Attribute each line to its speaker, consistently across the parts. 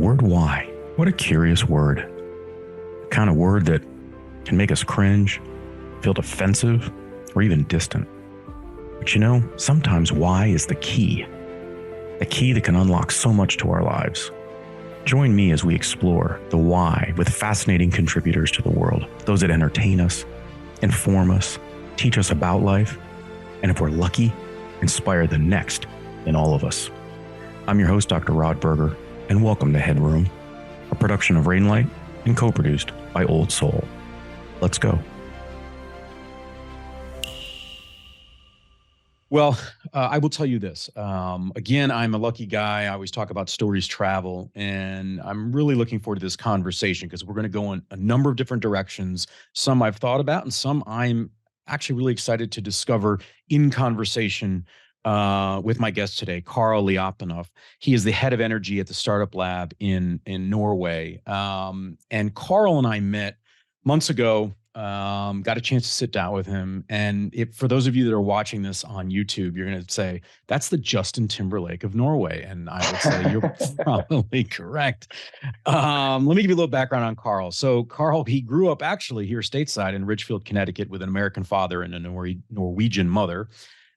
Speaker 1: word why. What a curious word. The kind of word that can make us cringe, feel defensive, or even distant. But you know, sometimes why is the key. The key that can unlock so much to our lives. Join me as we explore the why with fascinating contributors to the world, those that entertain us, inform us, teach us about life, and if we're lucky, inspire the next in all of us. I'm your host, Dr. Rod Berger, and welcome to HeadRoom, a production of Rainlight and co-produced by Old Soul. Let's go. Well, I will tell you this. Again, I'm a lucky guy. I always talk about stories travel, and I'm really looking forward to this conversation because we're going to go in a number of different directions. Some I've thought about, and some I'm actually really excited to discover in conversation with my guest today, Karl Liapunov. He is the head of energy at the startup lab in Norway. And Karl and I met months ago. Got a chance to sit down with him. And for those of you that are watching this on YouTube, you're going to say, that's the Justin Timberlake of Norway. And I would say you're probably correct. Let me give you a little background on Karl. So Karl, he grew up actually here stateside in Ridgefield, Connecticut with an American father and a Norwegian mother.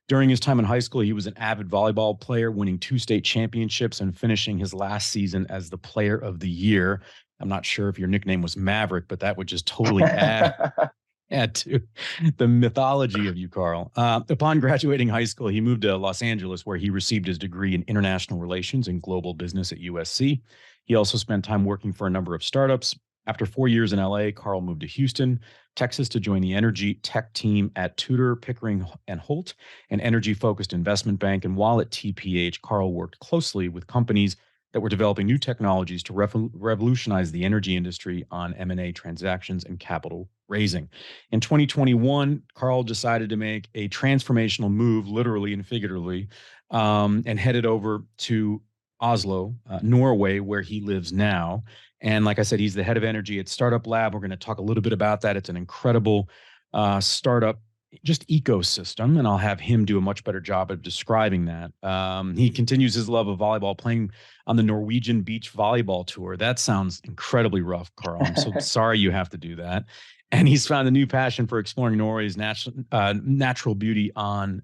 Speaker 1: During his time in high school, he was an avid volleyball player, winning 2 state championships and finishing his last season as the player of the year. I'm not sure if your nickname was Maverick, but that would just totally add to the mythology of you, Karl. Upon graduating high school, he moved to Los Angeles, where he received his degree in international relations and global business at USC. He also spent time working for a number of startups. After 4 years in LA, Karl moved to Houston, Texas to join the energy tech team at Tudor, Pickering, and Holt, an energy-focused investment bank. And while at TPH, Karl worked closely with companies that were developing new technologies to revolutionize the energy industry on M&A transactions and capital raising. In 2021, Karl decided to make a transformational move, literally and figuratively, and headed over to Oslo, Norway, where he lives now. And like I said, he's the head of energy at Startup Lab. We're going to talk a little bit about that. It's an incredible startup just ecosystem, and I'll have him do a much better job of describing that. He continues his love of volleyball, playing on the Norwegian beach volleyball tour. That sounds incredibly rough, Karl. I'm so sorry you have to do that. And he's found a new passion for exploring Norway's natural beauty on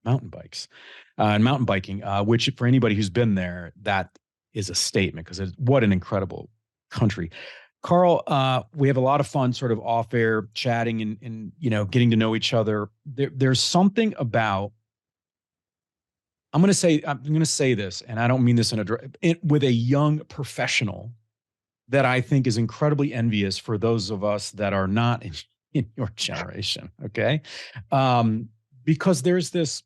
Speaker 1: mountain bikes and mountain biking, which for anybody who's been there, that is a statement because what an incredible country. Karl, we have a lot of fun sort of off air chatting and getting to know each other. There's something about, I'm going to say this, and I don't mean this with a young professional that I think is incredibly envious for those of us that are not in your generation. Okay. Because there's this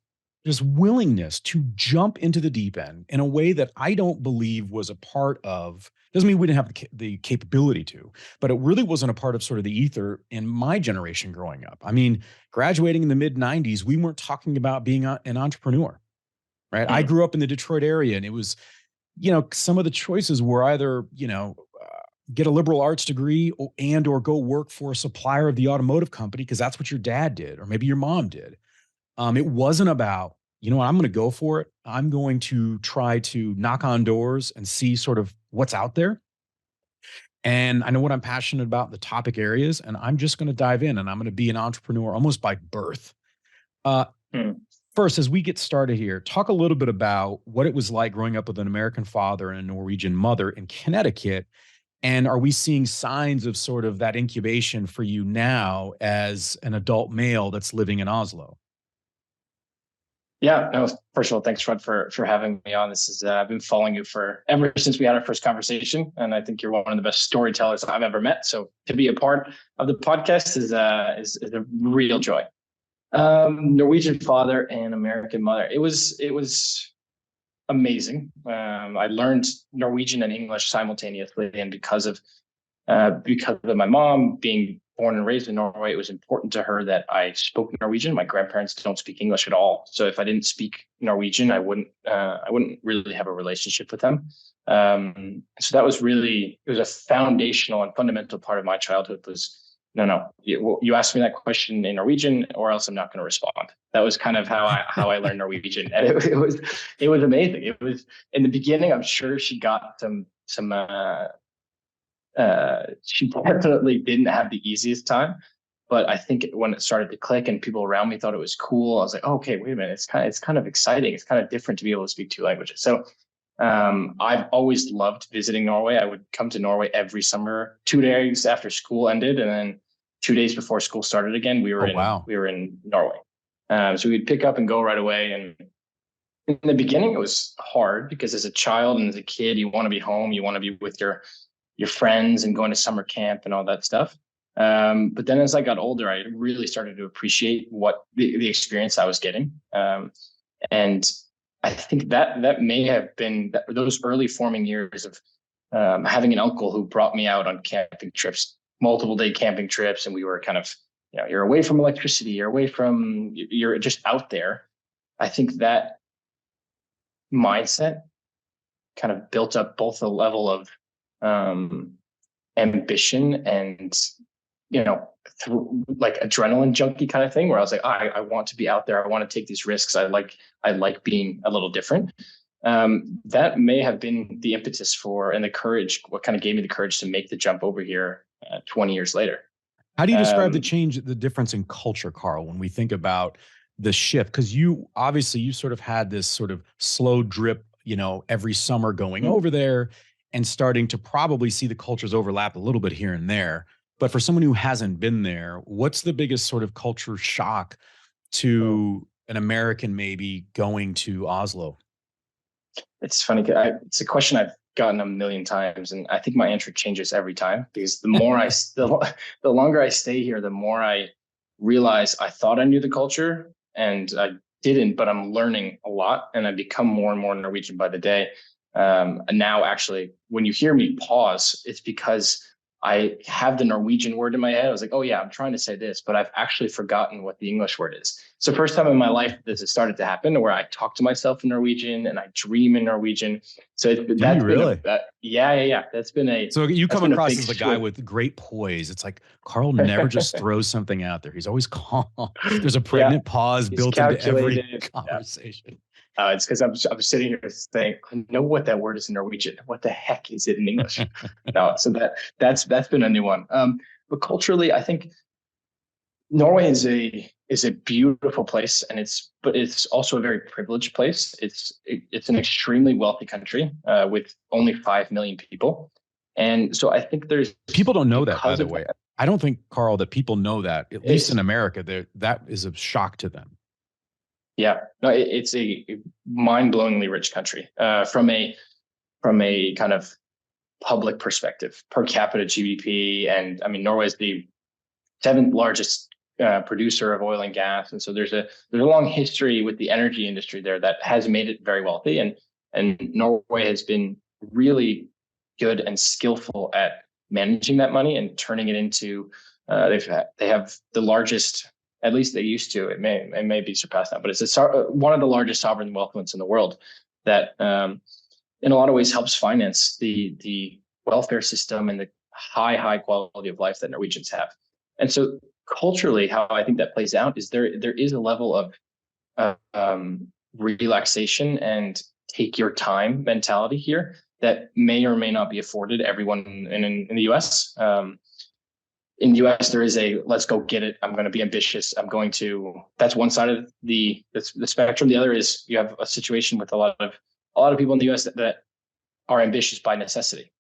Speaker 1: willingness to jump into the deep end in a way that I don't believe was a part of. Doesn't mean we didn't have the capability to, but it really wasn't a part of sort of the ether in my generation growing up. I mean, graduating in the mid 90s, we weren't talking about being an entrepreneur, right? Mm. I grew up in the Detroit area, and it was, some of the choices were either, get a liberal arts degree or go work for a supplier of the automotive company because that's what your dad did, or maybe your mom did. It wasn't about, I'm going to go for it. I'm going to try to knock on doors and see sort of what's out there. And I know what I'm passionate about, the topic areas, and I'm just going to dive in, and I'm going to be an entrepreneur almost by birth. First, as we get started here, talk a little bit about what it was like growing up with an American father and a Norwegian mother in Connecticut. And are we seeing signs of sort of that incubation for you now as an adult male that's living in Oslo?
Speaker 2: Yeah, no, first of all, thanks, Rod, for having me on. This is I've been following you ever since we had our first conversation, and I think you're one of the best storytellers I've ever met. So to be a part of the podcast is a real joy. Norwegian father and American mother. It was amazing. I learned Norwegian and English simultaneously, and because of my mom being born and raised in Norway, it was important to her that I spoke Norwegian. My grandparents don't speak English at all, so if I didn't speak Norwegian, I wouldn't really have a relationship with them. So that was it was a foundational and fundamental part of my childhood. Was no, you asked me that question in Norwegian, or else I'm not going to respond. That was kind of how I learned Norwegian, and it was amazing. It was in the beginning. I'm sure she got some she definitely didn't have the easiest time. But I think when it started to click and people around me thought it was cool, I was like, oh, okay, wait a minute, it's kind of exciting. It's kind of different to be able to speak two languages. So I've always loved visiting Norway. I would come to Norway every summer, 2 days after school ended, and then 2 days before school started again. We were in Norway. So we'd pick up and go right away. And in the beginning, it was hard because as a child and as a kid, you want to be home, you want to be with your friends and going to summer camp and all that stuff. But then as I got older, I really started to appreciate what the experience I was getting. And I think that may have been those early forming years of having an uncle who brought me out on camping trips, multiple day camping trips. And we were kind of, you're away from electricity, you're just out there. I think that mindset kind of built up both a level of ambition and, like adrenaline junkie kind of thing, where I was like, I want to be out there. I want to take these risks. I like being a little different. That may have been the impetus for, and the courage, what kind of gave me the courage to make the jump over here 20 years later.
Speaker 1: How do you describe the difference in culture, Karl, when we think about the shift? Because you sort of had this sort of slow drip, every summer going over there and starting to probably see the cultures overlap a little bit here and there. But for someone who hasn't been there, what's the biggest sort of culture shock to an American maybe going to Oslo?
Speaker 2: It's funny. It's a question I've gotten a million times, and I think my answer changes every time, because the more the longer I stay here, the more I realize I thought I knew the culture and I didn't, but I'm learning a lot and I become more and more Norwegian by the day. And now actually, when you hear me pause, it's because I have the Norwegian word in my head. I was like, oh yeah, I'm trying to say this, but I've actually forgotten what the English word is. It's the first time in my life this has started to happen, where I talk to myself in Norwegian and I dream in Norwegian. So that's really? Yeah. That's been a.
Speaker 1: So you come across as a guy with great poise. It's like Karl never just throws something out there. He's always calm. There's a pregnant pause built into every conversation.
Speaker 2: It's because I'm sitting here saying, I know what that word is in Norwegian. What the heck is it in English? No, so that's been a new one. But culturally, I think Norway is a beautiful place, and it's also a very privileged place. It's an extremely wealthy country with only 5 million people, and so I think
Speaker 1: people don't know that, by the way. I don't think, Karl, that people know that. At least in America, that is a shock to them.
Speaker 2: Yeah, no, it's a mind-blowingly rich country from a kind of public perspective, per capita GDP, and I mean Norway is the 7th largest producer of oil and gas, and so there's a long history with the energy industry there that has made it very wealthy, and Norway has been really good and skillful at managing that money and turning it into. They have the largest. At least they used to. It may be surpassed now, but it's one of the largest sovereign wealth funds in the world that, in a lot of ways, helps finance the welfare system and the high quality of life that Norwegians have. And so, culturally, how I think that plays out is there is a level of relaxation and take your time mentality here that may or may not be afforded everyone in the U.S. In the US, there is let's go get it. I'm going to be ambitious. That's one side of the spectrum. The other is you have a situation with a lot of people in the US that are ambitious by necessity.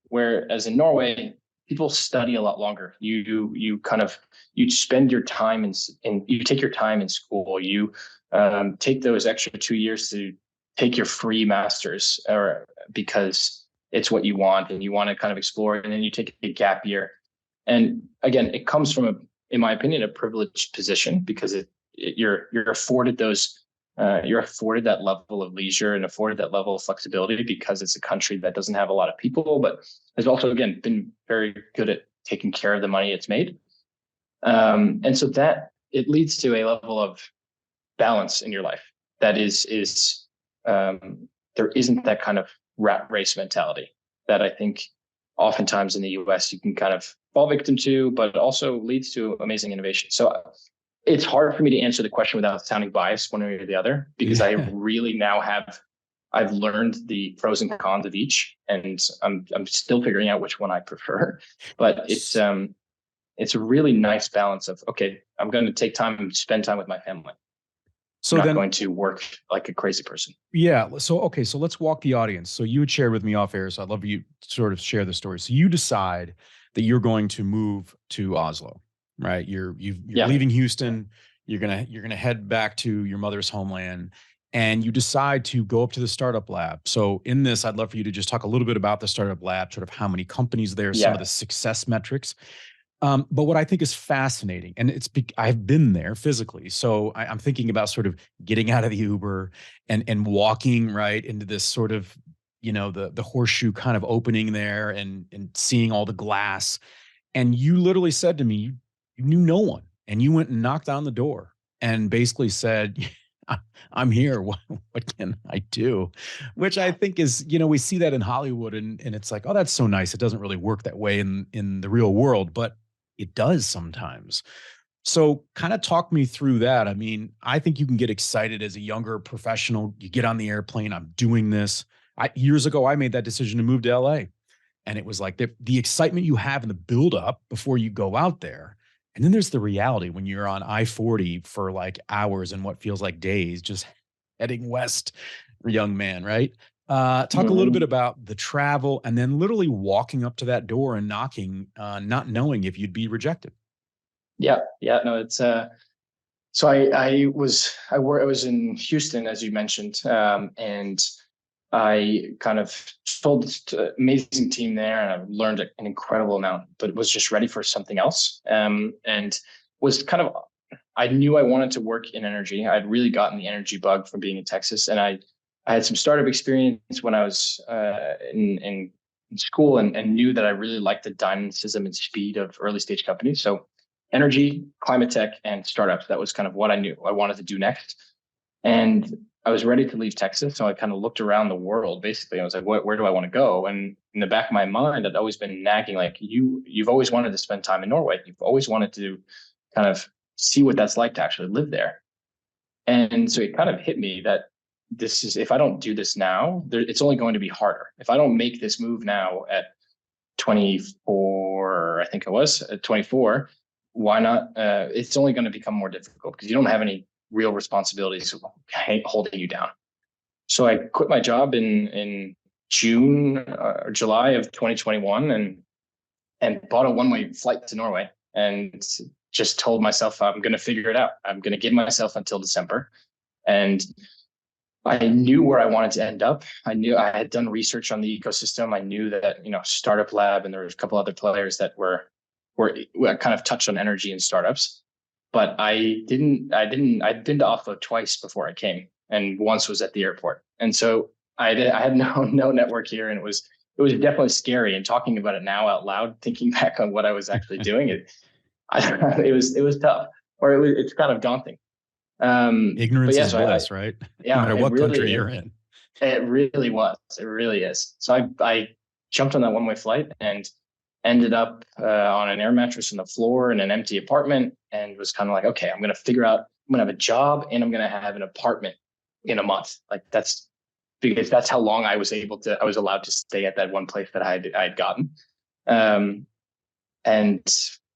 Speaker 2: Whereas in Norway, people study a lot longer. You spend your time and you take your time in school. You take those extra 2 years to take your free masters, or because it's what you want and you want to kind of explore, and then you take a gap year. And again, it comes from, in my opinion, a privileged position, because you're afforded that level of leisure and afforded that level of flexibility, because it's a country that doesn't have a lot of people, but has also, again, been very good at taking care of the money it's made. And so that it leads to a level of balance in your life that is there isn't that kind of rat race mentality that I think oftentimes in the US you can kind of fall victim to, but also leads to amazing innovation. So it's hard for me to answer the question without sounding biased one way or the other, because I really now have I've learned the pros and cons of each, and I'm still figuring out which one I prefer. But it's a really nice balance of, okay, I'm going to take time and spend time with my family.
Speaker 1: So
Speaker 2: I'm not
Speaker 1: then,
Speaker 2: going to work like a crazy person.
Speaker 1: yeah. So, okay. So let's walk the audience. So you had shared with me off air. So I'd love you to sort of share the story. So you decide that you're going to move to Oslo, right? You're
Speaker 2: Yeah.
Speaker 1: leaving Houston. You're gonna head back to your mother's homeland, and you decide to go up to the startup lab. So in this, I'd love for you to just talk a little bit about the startup lab, sort of how many companies there, some of
Speaker 2: Yeah.
Speaker 1: the success metrics. But what I think is fascinating, and I've been there physically, so I'm thinking about sort of getting out of the Uber and walking right into this sort of, the horseshoe kind of opening there, and seeing all the glass. And you literally said to me, you knew no one, and you went and knocked on the door and basically said, I'm here. What can I do? Which I think is, we see that in Hollywood, and it's like, oh, that's so nice. It doesn't really work that way in the real world, but it does sometimes. So kind of talk me through that. I mean, I think you can get excited as a younger professional. You get on the airplane, I'm doing this. Years ago, I made that decision to move to LA. And it was like the excitement you have in the build up before you go out there. And then there's the reality when you're on I-40 for like hours and what feels like days, just heading west, young man, right? Talk a little bit about the travel and then literally walking up to that door and knocking, not knowing if you'd be rejected.
Speaker 2: Yeah. Yeah. No, it's so I was in Houston, as you mentioned, and I kind of told this amazing team there, and I learned an incredible amount, but was just ready for something else. And was kind of, I knew I wanted to work in energy. I'd really gotten the energy bug from being in Texas, and I had some startup experience when I was in school, and knew that I really liked the dynamism and speed of early stage companies. So energy, climate tech, and startups. That was kind of what I knew I wanted to do next. And I was ready to leave Texas. So I kind of looked around the world, basically. I was like, where do I want to go? And in the back of my mind, I'd always been nagging, like, you've always wanted to spend time in Norway. You've always wanted to kind of see what that's like to actually live there. And so it kind of hit me that if I don't do this now, it's only going to be harder. If I don't make this move now at 24, I think I was at 24, why not? It's only going to become more difficult because you don't have any real responsibilities holding you down. So I quit my job in June or July of 2021, and bought a one-way flight to Norway, and just told myself I'm going to figure it out. I'm going to give myself until December. And I knew where I wanted to end up. I knew I had done research on the ecosystem. I knew that, Startup Lab, and there was a couple other players that were kind of touched on energy and startups. But I'd been to Oslo twice before I came, and once was at the airport. And so I had no network here, and it was definitely scary. And talking about it now out loud, thinking back on what I was actually doing, it was tough, or it's kind of daunting.
Speaker 1: Ignorance
Speaker 2: but yeah,
Speaker 1: is
Speaker 2: so
Speaker 1: bliss, right?
Speaker 2: yeah,
Speaker 1: No matter what country you're in.
Speaker 2: It really was. It really is. So I jumped on that one-way flight and ended up on an air mattress on the floor in an empty apartment, and was kind of like, okay, I'm going to figure out, I'm going to have a job and I'm going to have an apartment in a month. Like because that's how long I was allowed to stay at that one place that I had gotten. And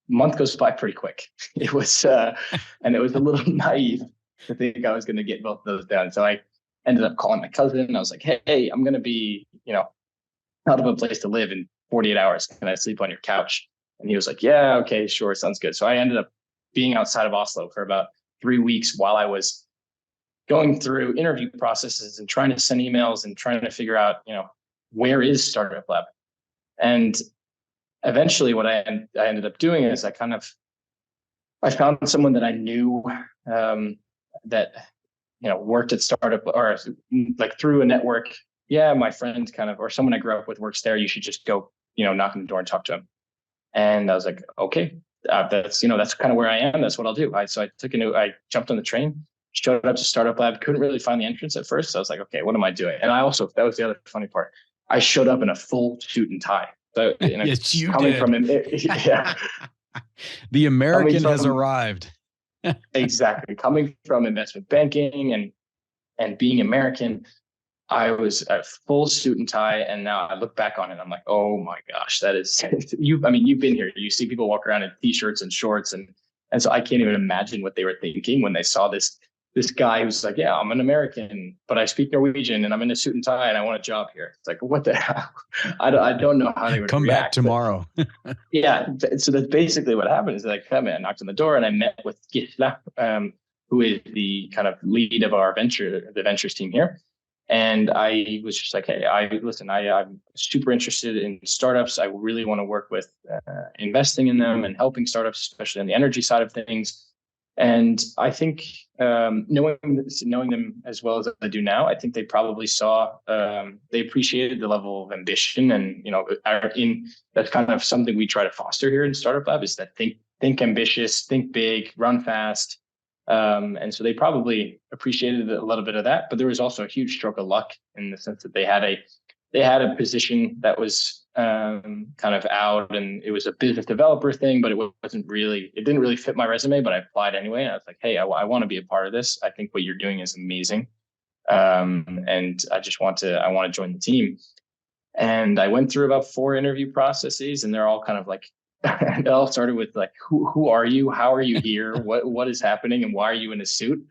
Speaker 2: month goes by pretty quick. It was, and it was a little naive to think I was going to get both of those done. So I ended up calling my cousin. I was like, hey, I'm going to be, out of a place to live in 48 hours. Can I sleep on your couch? And he was like, yeah, okay, sure. Sounds good. So I ended up being outside of Oslo for about 3 weeks while I was going through interview processes and trying to send emails and trying to figure out, where is Startup Lab? And eventually what I ended up doing is I found someone that I knew that, worked at startup, or like through a network. Yeah, my friend or someone I grew up with works there. You should just go, knock on the door and talk to him. And I was like, okay, that's kind of where I am. That's what I'll do. So I jumped on the train, showed up to Startup Lab, couldn't really find the entrance at first. So I was like, okay, what am I doing? And that was the other funny part. I showed up in a full suit and tie. So,
Speaker 1: yes, you
Speaker 2: coming
Speaker 1: did.
Speaker 2: from yeah.
Speaker 1: The American has arrived.
Speaker 2: Exactly. Coming from investment banking and being American, I was a full suit and tie, and now I look back on it, I'm like, oh my gosh, that is you. I mean, you've been here. You see people walk around in t-shirts and shorts, and so I can't even imagine what they were thinking when they saw this guy who's like, yeah, I'm an American, but I speak Norwegian, and I'm in a suit and tie, and I want a job here. It's like, what the hell? I don't know how they would
Speaker 1: Come
Speaker 2: react.
Speaker 1: back tomorrow.
Speaker 2: Yeah, so that's basically what happened. Is like, I knocked on the door, and I met with Gisla, who is the kind of lead of the ventures team here. And I was just like, hey, I'm super interested in startups. I really want to work with investing in them and helping startups, especially on the energy side of things. And I think knowing them as well as I do now, I think they probably saw they appreciated the level of ambition, and that's kind of something we try to foster here in Startup Lab, is that think ambitious, think big, run fast. And so they probably appreciated a little bit of that, but there was also a huge stroke of luck in the sense that they had a position that was kind of out, and it was a business developer thing, but it didn't really fit my resume, but I applied anyway. And I was like, hey, I want to be a part of this. I think what you're doing is amazing. And I want to join the team. And I went through about 4 interview processes, and they're all kind of like, it all started with like, who are you? How are you here? What is happening? And why are you in a suit?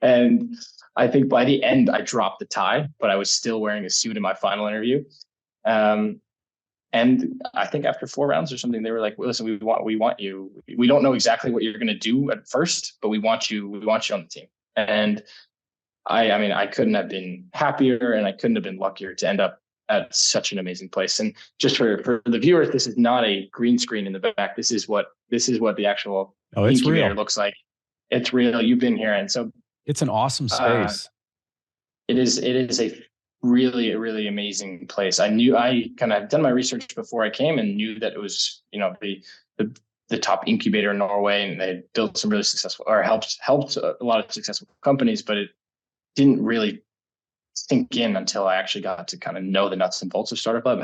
Speaker 2: And I think by the end, I dropped the tie, but I was still wearing a suit in my final interview. And I think after 4 rounds or something, they were like, well, listen, we want you. We don't know exactly what you're going to do at first, but we want you on the team. And I mean, I couldn't have been happier, and I couldn't have been luckier to end up at such an amazing place. And just for the viewers, this is not a green screen in the back. This is what the actual incubator
Speaker 1: real.
Speaker 2: looks like. It's real. You've been here. And so
Speaker 1: it's an awesome space.
Speaker 2: It is a really, really amazing place. I kind of had done my research before I came and knew that it was, the top incubator in Norway, and they had built some really successful, or helped a lot of successful companies, but it didn't really sink in until I actually got to kind of know the nuts and bolts of Startup Lab,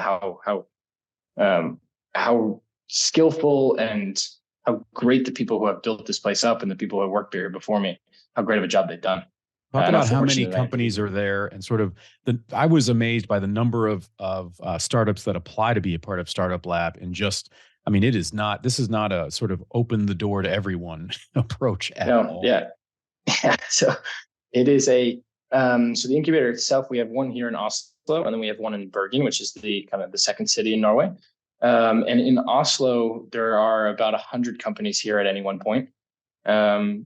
Speaker 2: how skillful and how great the people who have built this place up, and the people who have worked here before me, how great of a job they've done.
Speaker 1: Talk about how many companies are there, and sort of I was amazed by the number of startups that apply to be a part of Startup Lab, and just, I mean, this is not a sort of open the door to everyone approach at all.
Speaker 2: Yeah. So it is so the incubator itself, we have one here in Oslo, and then we have one in Bergen, which is the kind of the second city in Norway. And in Oslo, there are about 100 companies here at any one point. But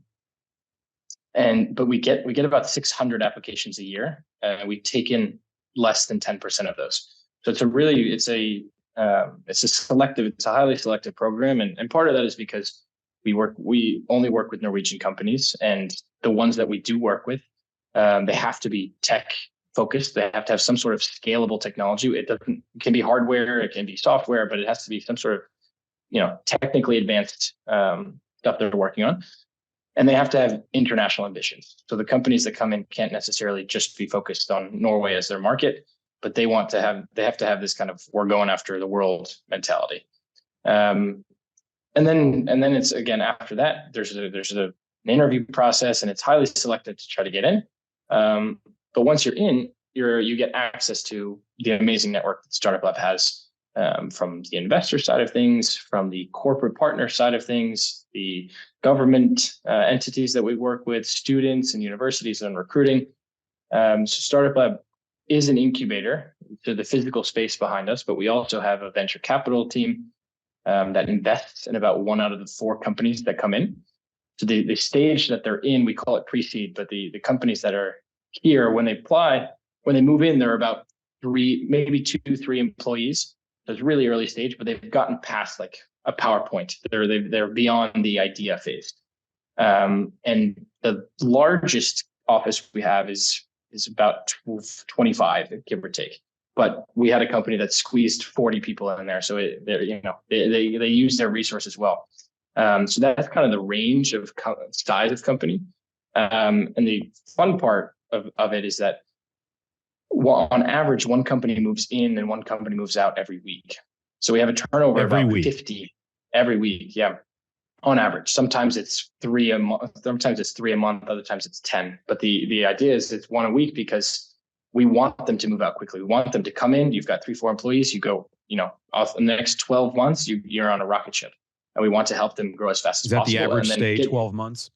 Speaker 2: we get about 600 applications a year. We take in less than 10% of those. So it's a highly selective program. And part of that is because we only work with Norwegian companies, and the ones that we do work with, they have to be tech focused. They have to have some sort of scalable technology. It can be hardware, it can be software, but it has to be some sort of, technically advanced stuff they're working on. And they have to have international ambitions. So the companies that come in can't necessarily just be focused on Norway as their market, but they have to have this kind of, we're going after the world mentality. And then it's, again, after that, there's an interview process, and it's highly selective to try to get in. But once you're in, you get access to the amazing network that Startup Lab has, from the investor side of things, from the corporate partner side of things, the government entities that we work with, students and universities and recruiting. So Startup Lab is an incubator to the physical space behind us, but we also have a venture capital team that invests in about 1 out of the 4 companies that come in. So the stage that they're in, we call it pre-seed, but the companies that are here, when they move in, they're about 3, maybe 2, 3 employees. So it's really early stage, but they've gotten past like a PowerPoint. They're beyond the idea phase. And the largest office we have is about 25, give or take. But we had a company that squeezed 40 people in there, so they use their resources well. So that's kind of the range of size of company. And the fun part of it is that, on average, one company moves in and one company moves out every week. So we have a turnover
Speaker 1: every
Speaker 2: about
Speaker 1: week.
Speaker 2: 50 every week. Yeah, on average. Sometimes it's 3 a month. Sometimes it's 3 a month. Other times it's 10. But the idea is it's 1 a week, because we want them to move out quickly. We want them to come in. You've got 3-4 employees. You go, off in the next 12 months, you're on a rocket ship, and we want to help them grow as fast
Speaker 1: Is
Speaker 2: as
Speaker 1: that
Speaker 2: possible.
Speaker 1: the average
Speaker 2: and then
Speaker 1: stay? 12 months.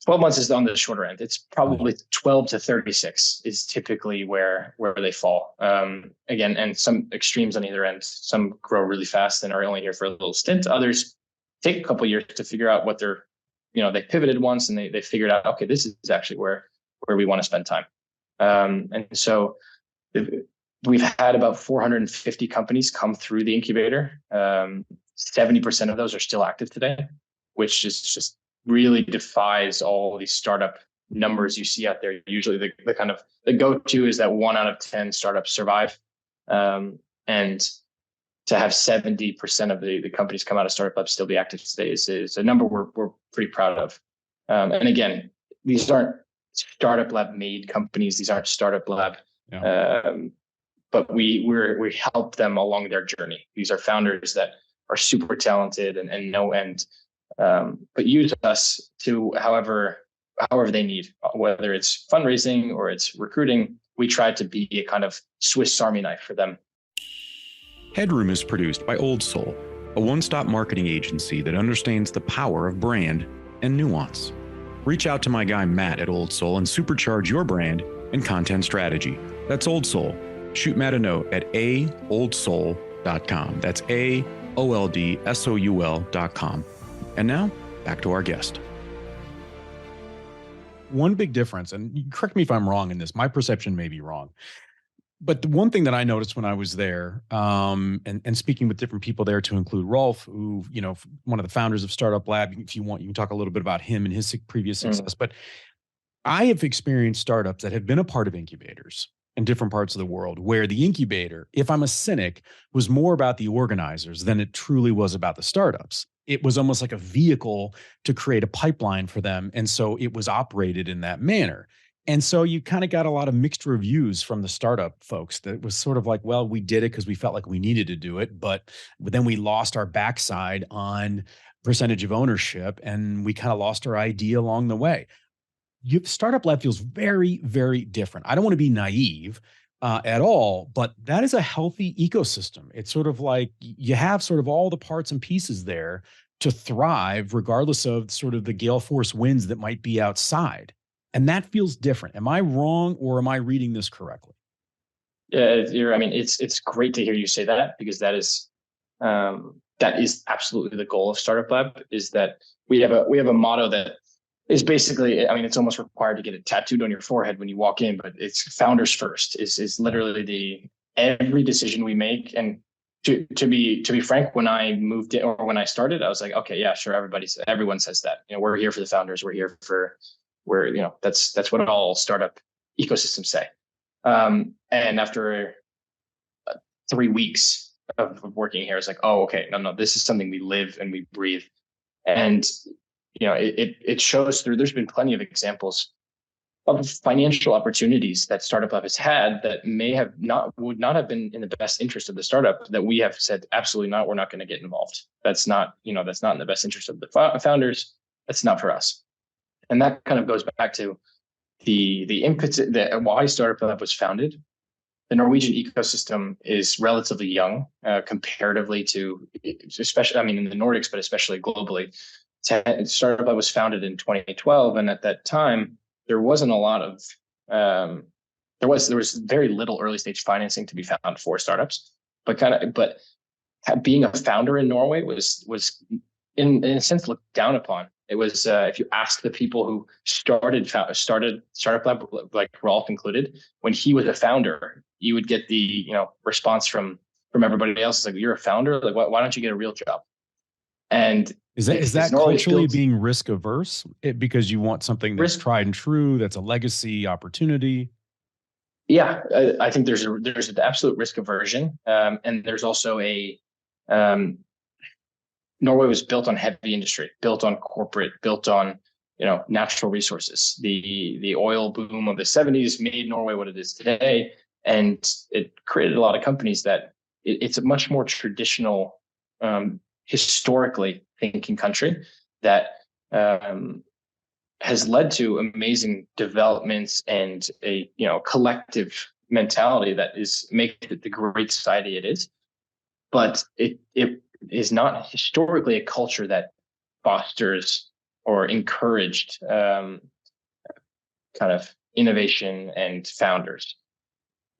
Speaker 2: 12 months is on the shorter end. It's probably 12 to 36 is typically where they fall. Again, and some extremes on either end. Some grow really fast and are only here for a little stint. Others take a couple of years to figure out what they're, they pivoted once and they figured out, okay, this is actually where we want to spend time. And so we've had about 450 companies come through the incubator. 70% of those are still active today, which is just really defies all these startup numbers you see out there. Usually the kind of the go-to is that 1 out of 10 startups survive. And to have 70% of the companies come out of Startup Lab still be active today is a number we're pretty proud of. And again, these aren't Startup Lab made companies. These aren't Startup Lab, but we help them along their journey. These are founders that are super talented and know end, but use us to however they need, whether it's fundraising or it's recruiting. We try to be a kind of Swiss Army knife for them.
Speaker 1: HeadRoom is produced by Old Soul, a one-stop marketing agency that understands the power of brand and nuance. Reach out to my guy Matt at Old Soul and supercharge your brand and content strategy. That's Old Soul. Shoot Matt a note at aoldsoul.com. That's AOLDSOUL.com. And now, back to our guest. One big difference, and correct me if I'm wrong in this, my perception may be wrong, but the one thing that I noticed when I was there, and speaking with different people there, to include Rolf, who, one of the founders of Startup Lab, if you want, you can talk a little bit about him and his previous success. But I have experienced startups that have been a part of incubators in different parts of the world, where the incubator, if I'm a cynic, was more about the organizers than it truly was about the startups. It was almost like a vehicle to create a pipeline for them. And so it was operated in that manner. And so you kind of got a lot of mixed reviews from the startup folks that was sort of like, well, we did it because we felt like we needed to do it, but then we lost our backside on percentage of ownership, and we kind of lost our idea along the way. Startup Lab feels very, very different. I don't want to be naive at all, but that is a healthy ecosystem. It's sort of like you have sort of all the parts and pieces there to thrive, regardless of sort of the gale force winds that might be outside. And that feels different. Am I wrong, or am I reading this correctly?
Speaker 2: Yeah, it's great to hear you say that, because that is absolutely the goal of Startup Lab. Is that we have a motto that is basically, it's almost required to get it tattooed on your forehead when you walk in, but it's founders first. Is literally every decision we make. And to be frank, when I moved in, or when I started, I was like, okay, yeah, sure, everyone says that. We're here for the founders. We're here for. That's what all startup ecosystems say. And after 3 weeks of working here, it's like, oh, okay, no, this is something we live and we breathe. And, it shows through. There's been plenty of examples of financial opportunities that Startup Lab has had that would not have been in the best interest of the startup, that we have said, absolutely not, we're not going to get involved. That's not in the best interest of the founders. That's not for us. And that kind of goes back to the impetus that why Startup Lab was founded. The Norwegian ecosystem is relatively young comparatively to, especially, in the Nordics, but especially globally. Startup Lab was founded in 2012, and at that time there wasn't a lot of there was very little early stage financing to be found for startups. But being a founder in Norway was in a sense looked down upon. It was if you ask the people who started Startup Lab, like Rolf included, when he was a founder, you would get the response from everybody else. It's like, you're a founder, like why don't you get a real job? And
Speaker 1: is that culturally being risk averse? Because you want something that's tried and true, that's a legacy opportunity.
Speaker 2: Yeah, I think there's an absolute risk aversion, and there's also a Norway was built on heavy industry, built on corporate, built on natural resources. The oil boom of the 70s made Norway what it is today, and it created a lot of companies that it's a much more traditional, historically thinking country that has led to amazing developments and a collective mentality that makes it the great society it is. But it is not historically a culture that fosters or encouraged kind of innovation and founders,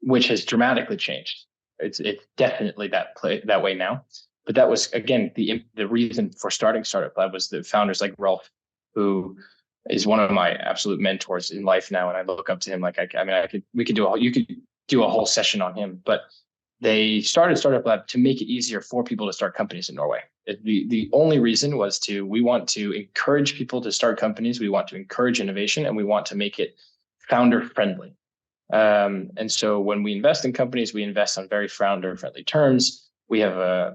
Speaker 2: which has dramatically changed. It's definitely that way now. But that was, again, the reason for starting Startup Lab was the founders like Rolf, who is one of my absolute mentors in life now, and I look up to him. Like you could do a whole session on him. But they started Startup Lab to make it easier for people to start companies in Norway. The only reason was we want to encourage people to start companies. We want to encourage innovation, and we want to make it founder friendly. And so when we invest in companies, we invest on very founder friendly terms. We have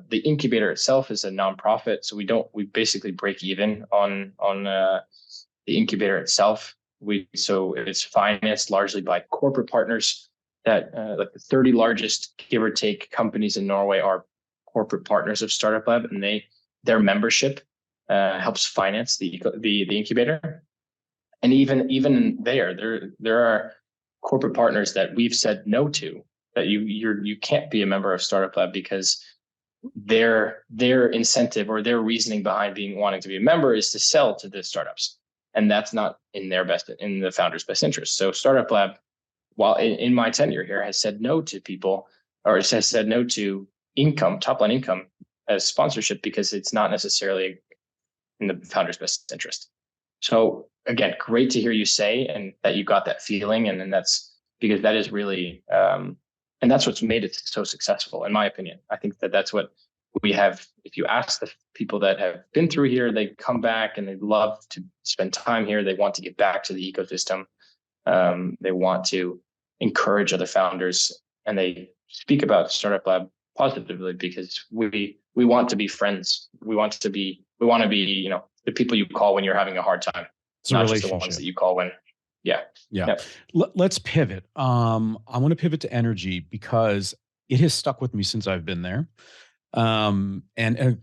Speaker 2: the incubator itself is a nonprofit, so we basically break even on the incubator itself. So it's financed largely by corporate partners that like the 30 largest, give or take, companies in Norway are corporate partners of Startup Lab, and their membership helps finance the incubator. And even there are corporate partners that we've said no to, that you can't be a member of Startup Lab because their incentive or their reasoning behind wanting to be a member is to sell to the startups, and that's not in the founder's best interest. So Startup Lab, while in my tenure here, has said no to people, or it has said no to top line income as sponsorship, because it's not necessarily in the founder's best interest. So again, great to hear you say, and that you got that feeling. And then that's because that is really, and that's what's made it so successful, in my opinion. I think that's what we have. If you ask the people that have been through here, they come back and they love to spend time here. They want to get back to the ecosystem. They want to encourage other founders, and they speak about Startup Lab positively because we want to be friends. We want to be, the people you call when you're having a hard time.
Speaker 1: It's
Speaker 2: not
Speaker 1: a
Speaker 2: just the ones that you call when, yeah.
Speaker 1: Let's pivot. I want to pivot to energy because it has stuck with me since I've been there, and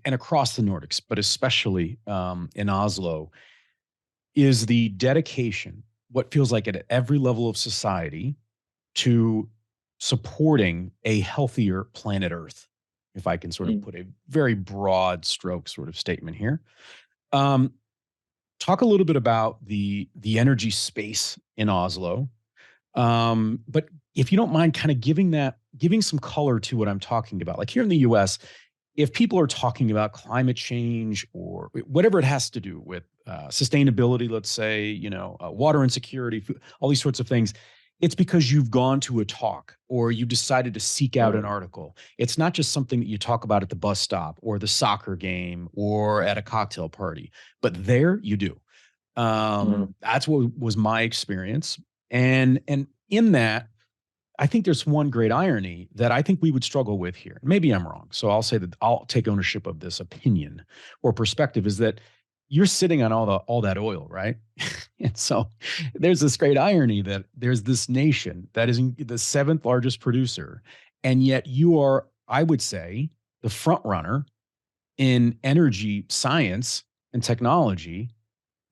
Speaker 1: across the Nordics, but especially in Oslo, is the dedication, what feels like at every level of society, to supporting a healthier planet Earth, if I can sort of put a very broad stroke sort of statement here. Talk a little bit about the energy space in Oslo. But if you don't mind kind of giving some color to what I'm talking about, like here in the US, if people are talking about climate change or whatever it has to do with sustainability, let's say, water insecurity, food, all these sorts of things, it's because you've gone to a talk or you decided to seek out an article. It's not just something that you talk about at the bus stop or the soccer game or at a cocktail party, but there you do. That's what was my experience. And in that, I think there's one great irony that I think we would struggle with here. Maybe I'm wrong. So I'll say that I'll take ownership of this opinion or perspective, is that you're sitting on all that oil, right? And so there's this great irony that there's this nation that is the seventh largest producer, and yet you are, I would say, the front runner in energy science and technology.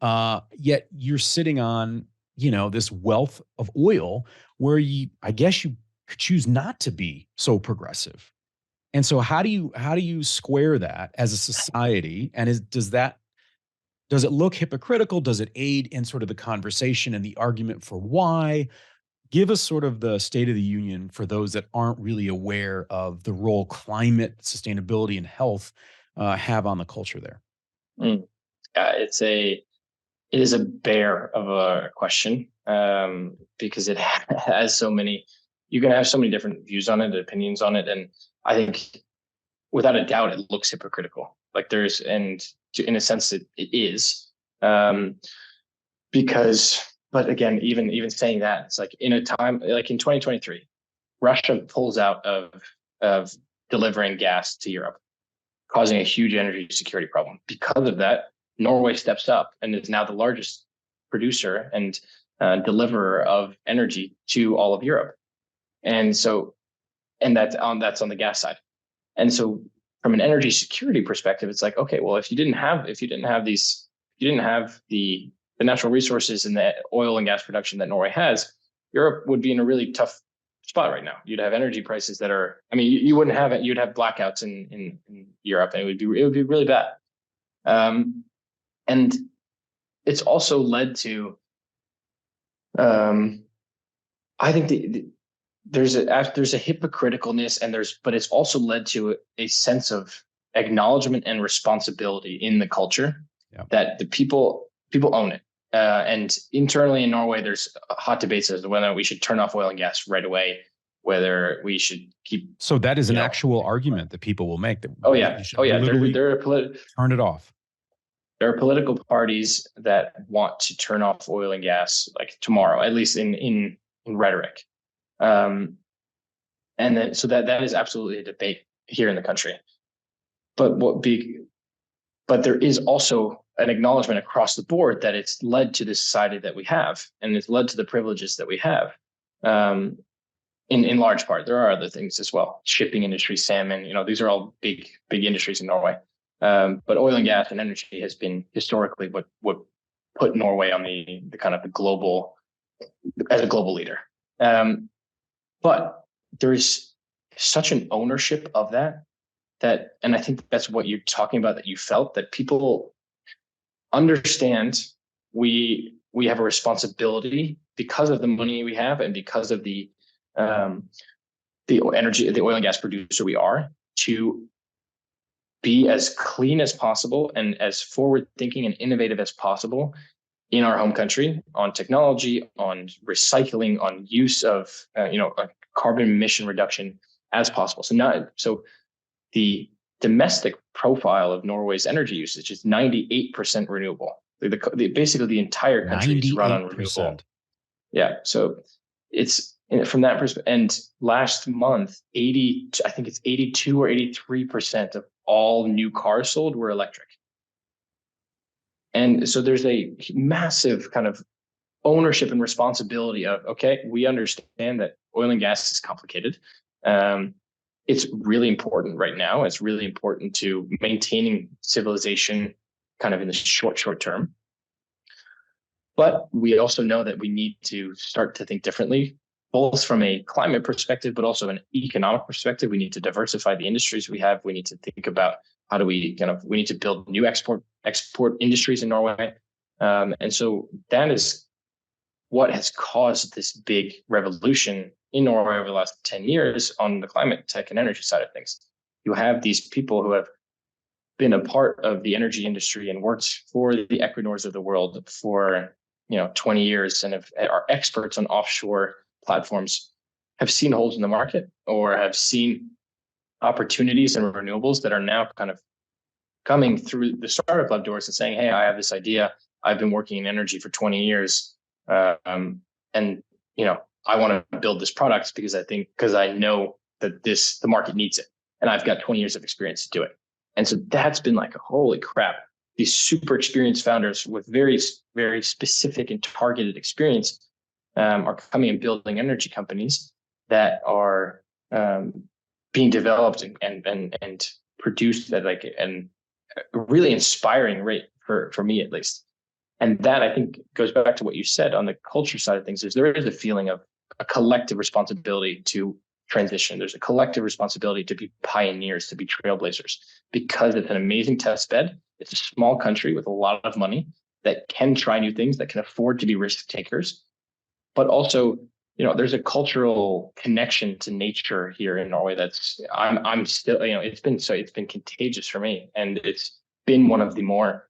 Speaker 1: Yet you're sitting on, this wealth of oil where I guess you could choose not to be so progressive. And so how do you square that as a society? And does it look hypocritical? Does it aid in sort of the conversation and the argument for why? Give us sort of the state of the union for those that aren't really aware of the role climate, sustainability, and health have on the culture there.
Speaker 2: It is a bear of a question, because it has so many. You can have so many different views on it, opinions on it, and I think without a doubt it looks hypocritical. Like in a sense it is, because. But again, even saying that, it's like in a time like in 2023, Russia pulls out of delivering gas to Europe, causing a huge energy security problem. Because of that, Norway steps up and is now the largest producer and deliverer of energy to all of Europe. And that's on the gas side. And so from an energy security perspective, it's like, okay, well, if you didn't have the the natural resources and the oil and gas production that Norway has, Europe would be in a really tough spot right now. You'd have energy prices that are, I mean, you wouldn't have it. You'd have blackouts in Europe, and it would be really bad. And it's also led to, I think there's a hypocriticalness, but it's also led to a sense of acknowledgement and responsibility in the culture, that the people own it. And internally in Norway, there's hot debates as to whether we should turn off oil and gas right away, whether we should keep.
Speaker 1: So that is an actual argument that people will make. That
Speaker 2: Literally
Speaker 1: turn it off.
Speaker 2: There are political parties that want to turn off oil and gas like tomorrow, at least in rhetoric. And then so that is absolutely a debate here in the country. But there is also an acknowledgement across the board that it's led to the society that we have, and it's led to the privileges that we have. In large part, there are other things as well. Shipping industry, salmon, these are all big industries in Norway. But oil and gas and energy has been historically what put Norway on the kind of the global, as a global leader. But there is such an ownership of that, and I think that's what you're talking about, that you felt that people understand we have a responsibility because of the money we have and because of the oil and gas producer we are, to be as clean as possible and as forward thinking and innovative as possible in our home country on technology, on recycling, on use of carbon emission reduction as possible. So the domestic profile of Norway's energy usage is 98% renewable. Basically the entire country is run on renewable. Yeah. So it's from that perspective. And last month, I think it's 82 or 83% of all new cars sold were electric. And so there's a massive kind of ownership and responsibility of, okay, we understand that oil and gas is complicated. It's really important right now. It's really important to maintaining civilization kind of in the short term. But we also know that we need to start to think differently, both from a climate perspective, but also an economic perspective. We need to diversify the industries we have. We need to think about how do we need to build new export industries in Norway. And so that is what has caused this big revolution in Norway over the last 10 years on the climate tech and energy side of things. You have these people who have been a part of the energy industry and worked for the Equinors of the world for 20 years and are experts on offshore platforms, have seen holes in the market or have seen opportunities in renewables that are now kind of coming through the startup club doors and saying, hey, I have this idea. I've been working in energy for 20 years. And I want to build this product because I know that the market needs it. And I've got 20 years of experience to do it. And so that's been like, holy crap, these super experienced founders with very, very specific and targeted experience are coming and building energy companies that are being developed and produced at like a really inspiring rate for me, at least. And that, I think, goes back to what you said on the culture side of things, is there is a feeling of a collective responsibility to transition. There's a collective responsibility to be pioneers, to be trailblazers, because it's an amazing test bed. It's a small country with a lot of money that can try new things, that can afford to be risk takers. But also, there's a cultural connection to nature here in Norway that's I'm still, it's been contagious for me. And it's been one of the more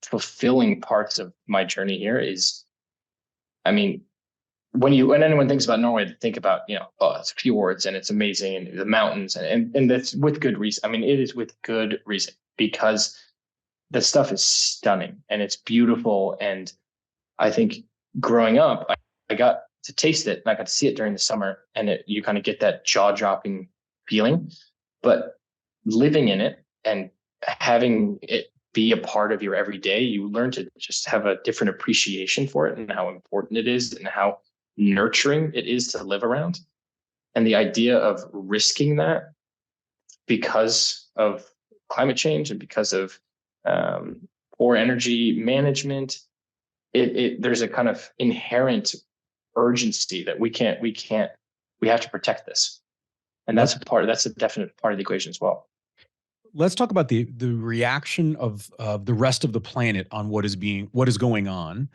Speaker 2: fulfilling parts of my journey here is, when anyone thinks about Norway, they think about, it's fjords and it's amazing and the mountains and that's with good reason. It is with good reason, because the stuff is stunning and it's beautiful. And I think growing up, I got to taste it and I got to see it during the summer, and you kind of get that jaw-dropping feeling. But living in it and having it be a part of your everyday, you learn to just have a different appreciation for it and how important it is and how nurturing it is to live around. And the idea of risking that because of climate change and because of poor energy management there's a kind of inherent urgency that we have to protect this. And that's a definite part of the equation as well.
Speaker 1: Let's talk about the reaction of the rest of the planet on what is going on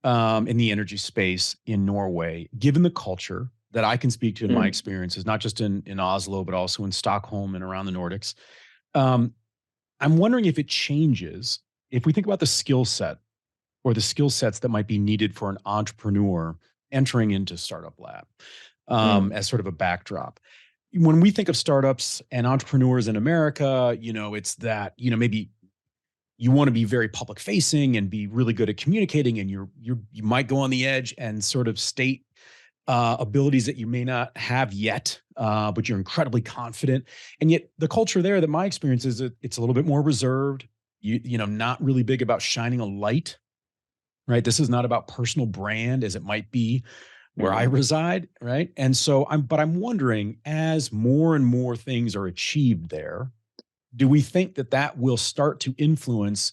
Speaker 1: in the energy space in Norway, given the culture that I can speak to in my experiences, not just in Oslo, but also in Stockholm and around the Nordics. I'm wondering if it changes, if we think about the skill set or the skill sets that might be needed for an entrepreneur entering into Startup Lab as sort of a backdrop. When we think of startups and entrepreneurs in America, it's that, maybe you want to be very public facing and be really good at communicating, and you might go on the edge and sort of state abilities that you may not have yet, but you're incredibly confident. And yet the culture there, that my experience is, it's a little bit more reserved, not really big about shining a light, right? This is not about personal brand as it might be where I reside, right? And so I'm wondering, as more and more things are achieved there, do we think that will start to influence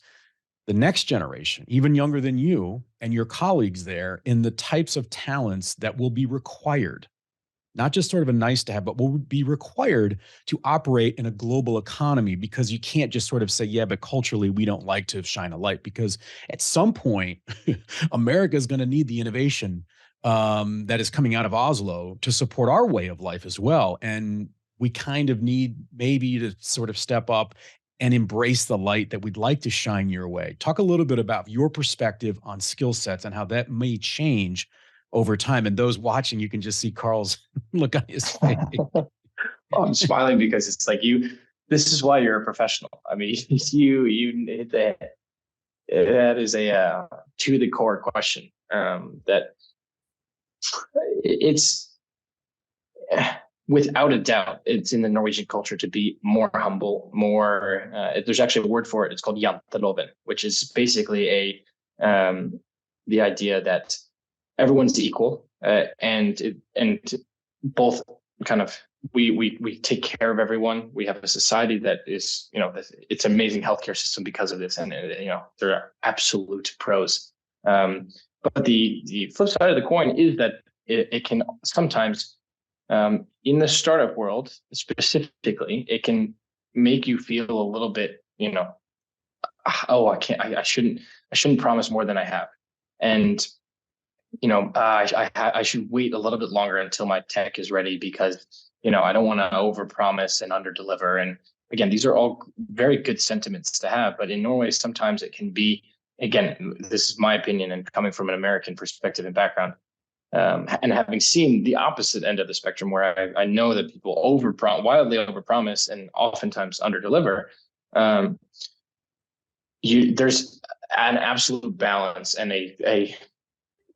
Speaker 1: the next generation, even younger than you and your colleagues there, in the types of talents that will be required, not just sort of a nice to have, but will be required to operate in a global economy? Because you can't just sort of say, yeah, but culturally we don't like to shine a light, because at some point America is going to need the innovation that is coming out of Oslo to support our way of life as well. And we kind of need maybe to sort of step up and embrace the light that we'd like to shine your way. Talk a little bit about your perspective on skill sets and how that may change over time. And those watching, you can just see Karl's look on his face.
Speaker 2: I'm smiling because it's like this is why you're a professional. I mean, you that is a to the core question. That it's without a doubt, it's in the Norwegian culture to be more humble, more. There's actually a word for it. It's called janteloven, which is basically the idea that everyone's equal, and both kind of we take care of everyone. We have a society that is, it's an amazing healthcare system because of this, and there are absolute pros. But the flip side of the coin is that it can sometimes, in the startup world specifically, it can make you feel a little bit, I shouldn't promise more than I have. And, I should wait a little bit longer until my tech is ready because, I don't want to overpromise and underdeliver. And again, these are all very good sentiments to have, but in Norway, sometimes it can be, again, this is my opinion and coming from an American perspective and background, and having seen the opposite end of the spectrum, where I know that people wildly overpromise and oftentimes underdeliver. There's an absolute balance and a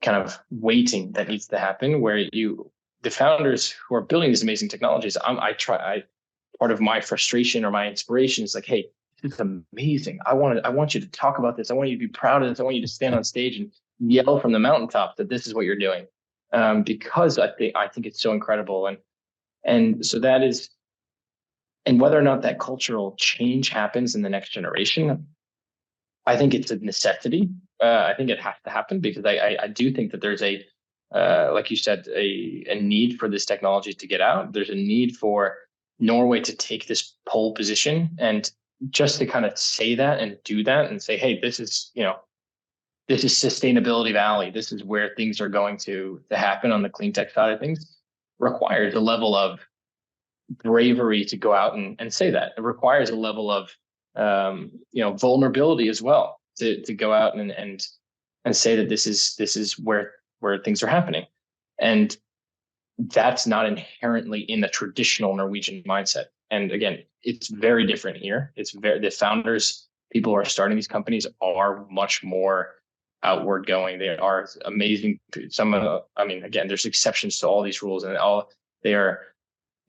Speaker 2: kind of waiting that needs to happen, where the founders who are building these amazing technologies, part of my frustration or my inspiration is like, hey, this is amazing. I want you to talk about this. I want you to be proud of this. I want you to stand on stage and yell from the mountaintop that this is what you're doing. Because I think it's so incredible. And so that is, and whether or not that cultural change happens in the next generation, I think it's a necessity. I think it has to happen because I do think that there's like you said, a need for this technology to get out. There's a need for Norway to take this pole position, and just to kind of say that and do that and say, hey, this is Sustainability Valley. This is where things are going to happen on the clean tech side of things. Requires a level of bravery to go out and say that. It requires a level of vulnerability as well to go out and say that this is where things are happening. And that's not inherently in the traditional Norwegian mindset. And again, it's very different here. The founders, people who are starting these companies, are much more outward going. They are amazing. Again, there's exceptions to all these rules, and they are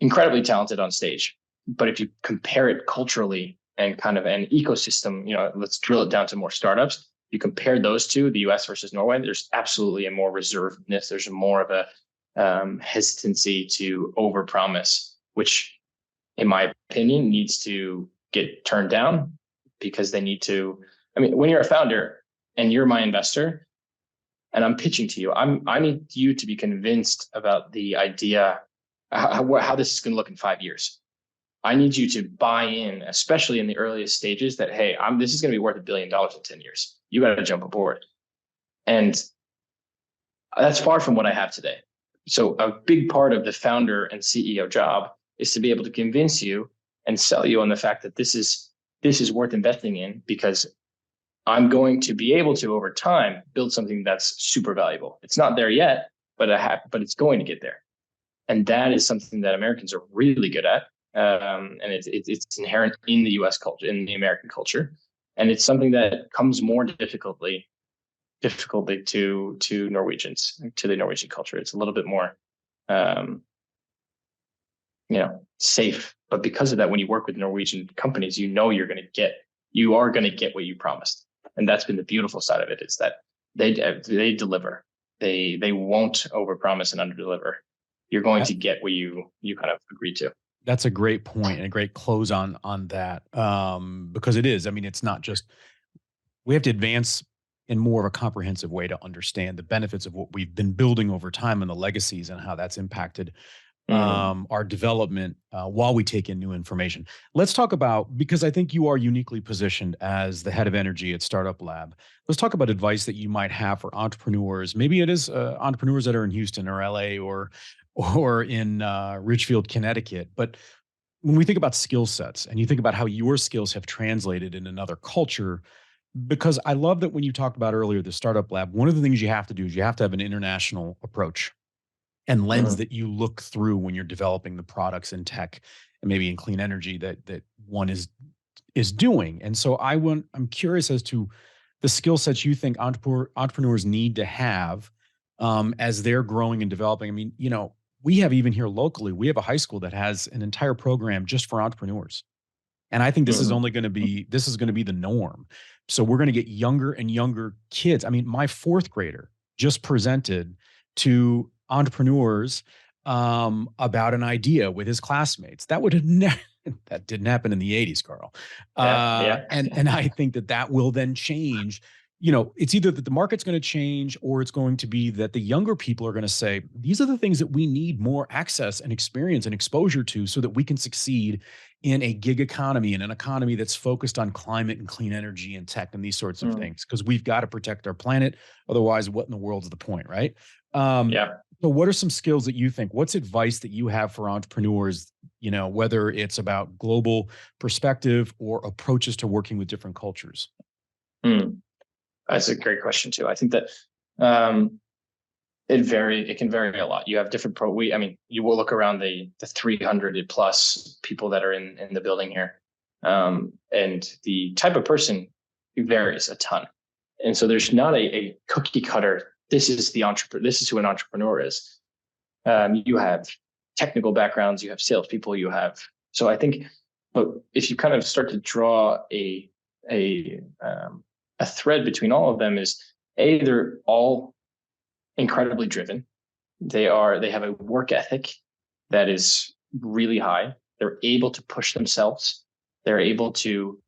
Speaker 2: incredibly talented on stage. But if you compare it culturally and kind of an ecosystem, let's drill it down to more startups. You compare those two, the US versus Norway, there's absolutely a more reservedness. There's more of a hesitancy to overpromise, which in my opinion needs to get turned down, because they need to, when you're a founder and you're my investor, and I'm pitching to you. I need you to be convinced about the idea, how this is going to look in 5 years. I need you to buy in, especially in the earliest stages, that, hey, this is going to be worth $1 billion in 10 years. You got to jump aboard. And that's far from what I have today. So a big part of the founder and CEO job is to be able to convince you and sell you on the fact that this is worth investing in, because I'm going to be able to, over time, build something that's super valuable. It's not there yet, but it's going to get there. And that is something that Americans are really good at. And it's inherent in the US culture, in the American culture. And it's something that comes more difficultly to Norwegians, to the Norwegian culture. It's a little bit more, safe. But because of that, when you work with Norwegian companies, you are going to get what you promised. And that's been the beautiful side of it, is that they deliver. They won't overpromise and underdeliver. You're going to get what you kind of agreed to.
Speaker 1: That's a great point and a great close on that, because it is. I mean, it's not just, we have to advance in more of a comprehensive way to understand the benefits of what we've been building over time and the legacies and how that's impacted our development while we take in new information. Let's talk about, because I think you are uniquely positioned as the head of energy at Startup Lab. Let's talk about advice that you might have for entrepreneurs. Maybe it is entrepreneurs that are in Houston or LA or in Ridgefield, Connecticut. But when we think about skill sets and you think about how your skills have translated in another culture, because I love that when you talked about earlier the Startup Lab, one of the things you have to do is you have to have an international approach and lens that you look through when you're developing the products in tech and maybe in clean energy that one is doing. And so I'm curious as to the skill sets you think entrepreneurs need to have as they're growing and developing. I mean, we have, even here locally, we have a high school that has an entire program just for entrepreneurs. And I think this is going to be the norm. So we're going to get younger and younger kids. I mean, my fourth grader just presented to entrepreneurs about an idea with his classmates. That would have never, that didn't happen in the 80s, Karl. And I think that will then change. It's either that the market's going to change, or it's going to be that the younger people are going to say, these are the things that we need more access and experience and exposure to so that we can succeed in a gig economy and an economy that's focused on climate and clean energy and tech and these sorts of things, because we've got to protect our planet. Otherwise, what in the world is the point, right? So what are some skills that you think, what's advice that you have for entrepreneurs, whether it's about global perspective or approaches to working with different cultures?
Speaker 2: That's a great question too. I think that it can vary a lot. You have different you will look around the 300 plus people that are in the building here. And the type of person varies a ton. And so there's not a cookie cutter. This is who an entrepreneur is. You have technical backgrounds, you have salespeople, so I think, but if you kind of start to draw a thread between all of them, is they're all incredibly driven. They have a work ethic that is really high. They're able to push themselves. They're able to,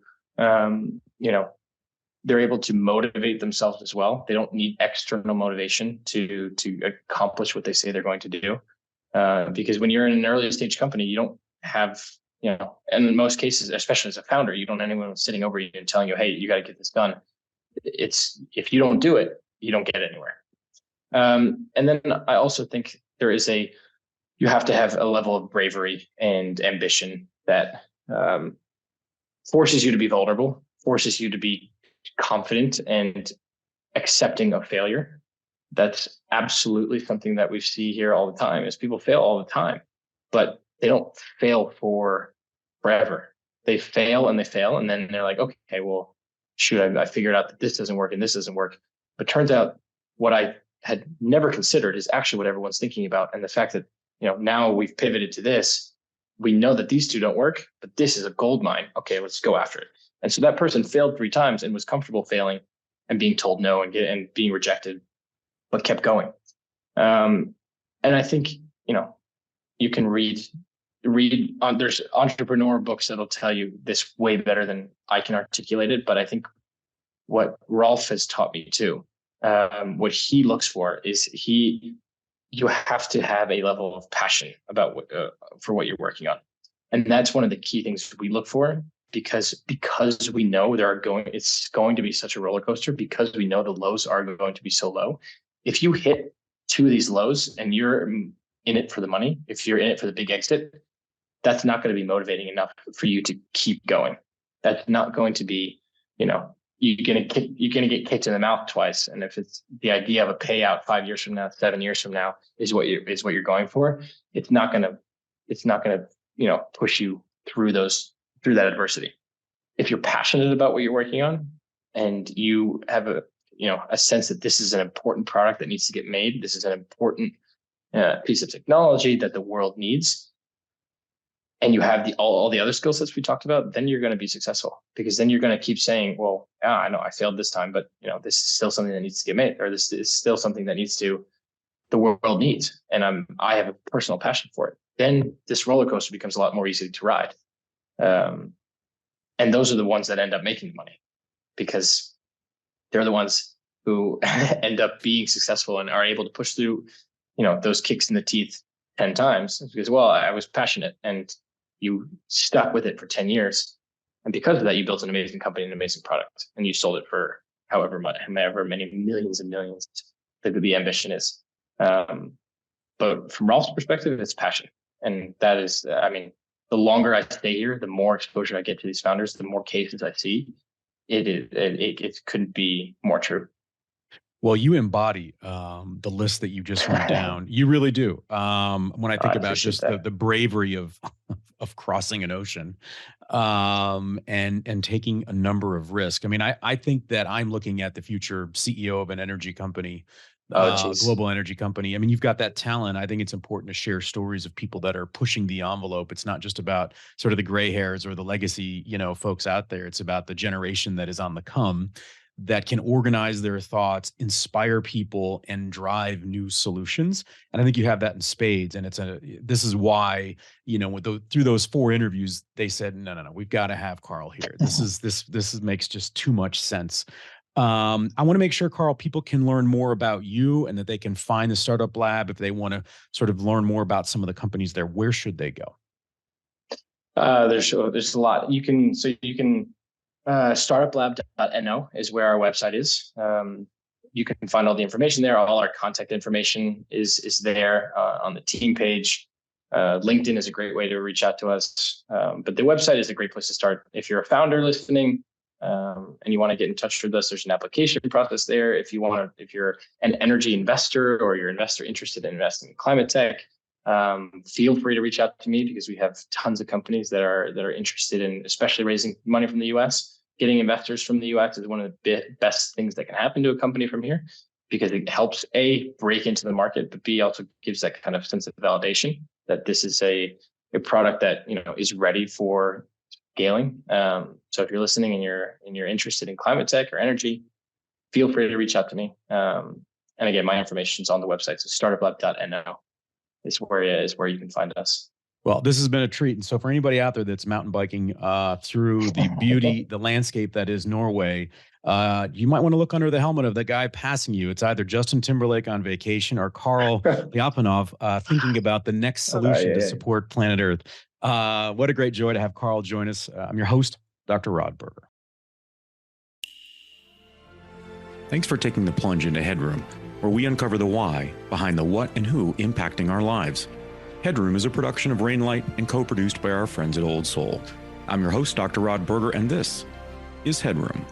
Speaker 2: they're able to motivate themselves as well. They don't need external motivation to accomplish what they say they're going to do. Because when you're in an early stage company, you don't have, and in most cases, especially as a founder, you don't have anyone sitting over you and telling you, hey, you got to get this done. If you don't do it, you don't get anywhere. And then I also think you have to have a level of bravery and ambition that forces you to be vulnerable, forces you to be confident and accepting of failure. That's absolutely something that we see here all the time, is people fail all the time, but they don't fail forever. They fail, and then they're like, okay, well, shoot, I figured out that this doesn't work and this doesn't work. But turns out what I had never considered is actually what everyone's thinking about. And the fact that, now we've pivoted to this, we know that these two don't work, but this is a gold mine. Okay, let's go after it. And so that person failed 3 times and was comfortable failing and being told no and being rejected, but kept going. And I think, you can read there's entrepreneur books that'll tell you this way better than I can articulate it. But I think what Rolf has taught me too, what he looks for is you have to have a level of passion about for what you're working on. And that's one of the key things we look for, because we know it's going to be such a roller coaster, because we know the lows are going to be so low. If you hit two of these lows and you're in it for the money, if you're in it for the big exit, that's not going to be motivating enough for you to keep going. That's not going to be, you're going to get kicked in the mouth twice. And if it's the idea of a payout 5 years from now, 7 years from now is what you're going for, it's not going to push you through that adversity. If you're passionate about what you're working on and you have a sense that this is an important product that needs to get made, this is an important piece of technology that the world needs, and you have all the other skill sets we talked about, then you're going to be successful, because then you're going to keep saying, well, yeah, I know I failed this time, but this is still something that needs to get made, or this is still something that the world needs. And I have a personal passion for it. Then this roller coaster becomes a lot more easy to ride. And those are the ones that end up making the money, because they're the ones who end up being successful and are able to push through, those kicks in the teeth 10 times, because, well, I was passionate, and you stuck with it for 10 years. And because of that, you built an amazing company, an amazing product, and you sold it for however many millions and millions that the ambition is. But from Rolf's perspective, it's passion. And that is, the longer I stay here, the more exposure I get to these founders, the more cases I see. It couldn't be more true.
Speaker 1: Well, you embody the list that you just went down. You really do. When I think about just the bravery of crossing an ocean and taking a number of risks. I think that I'm looking at the future CEO of an energy company, global energy company. You've got that talent. I think it's important to share stories of people that are pushing the envelope. It's not just about sort of the gray hairs or the legacy, folks out there. It's about the generation that is on the come, that can organize their thoughts, inspire people, and drive new solutions. And I think you have that in spades. And this is why, through those 4 interviews, they said, no, we've got to have Karl here. This makes just too much sense. I want to make sure, Karl, people can learn more about you, and that they can find the Startup Lab if they want to sort of learn more about some of the companies there. Where should they go?
Speaker 2: There's a lot. You can startuplab.no is where our website is. You can find all the information there. All our contact information is there on the team page. LinkedIn is a great way to reach out to us. But the website is a great place to start. If you're a founder listening and you want to get in touch with us, there's an application process there. If you're an energy investor, or you're an investor interested in investing in climate tech, feel free to reach out to me, because we have tons of companies that are interested in, especially raising money from the US. Getting investors from the US is one of the best things that can happen to a company from here, because it helps A, break into the market, but B, also gives that kind of sense of validation that this is a product that is ready for scaling. So if you're listening and you're interested in climate tech or energy, feel free to reach out to me. And again, my information is on the website, so startuplab.no is where you can find us.
Speaker 1: Well, this has been a treat. And so for anybody out there that's mountain biking through the beauty, the landscape that is Norway, you might want to look under the helmet of the guy passing you. It's either Justin Timberlake on vacation or Karl Liapunov thinking about the next solution to support planet Earth. What a great joy to have Karl join us. I'm your host, Dr. Rod Berger. Thanks for taking the plunge into HeadRoom, where we uncover the why behind the what and who impacting our lives. HeadRoom is a production of Rainlight and co-produced by our friends at Old Soul. I'm your host, Dr. Rod Berger, and this is HeadRoom.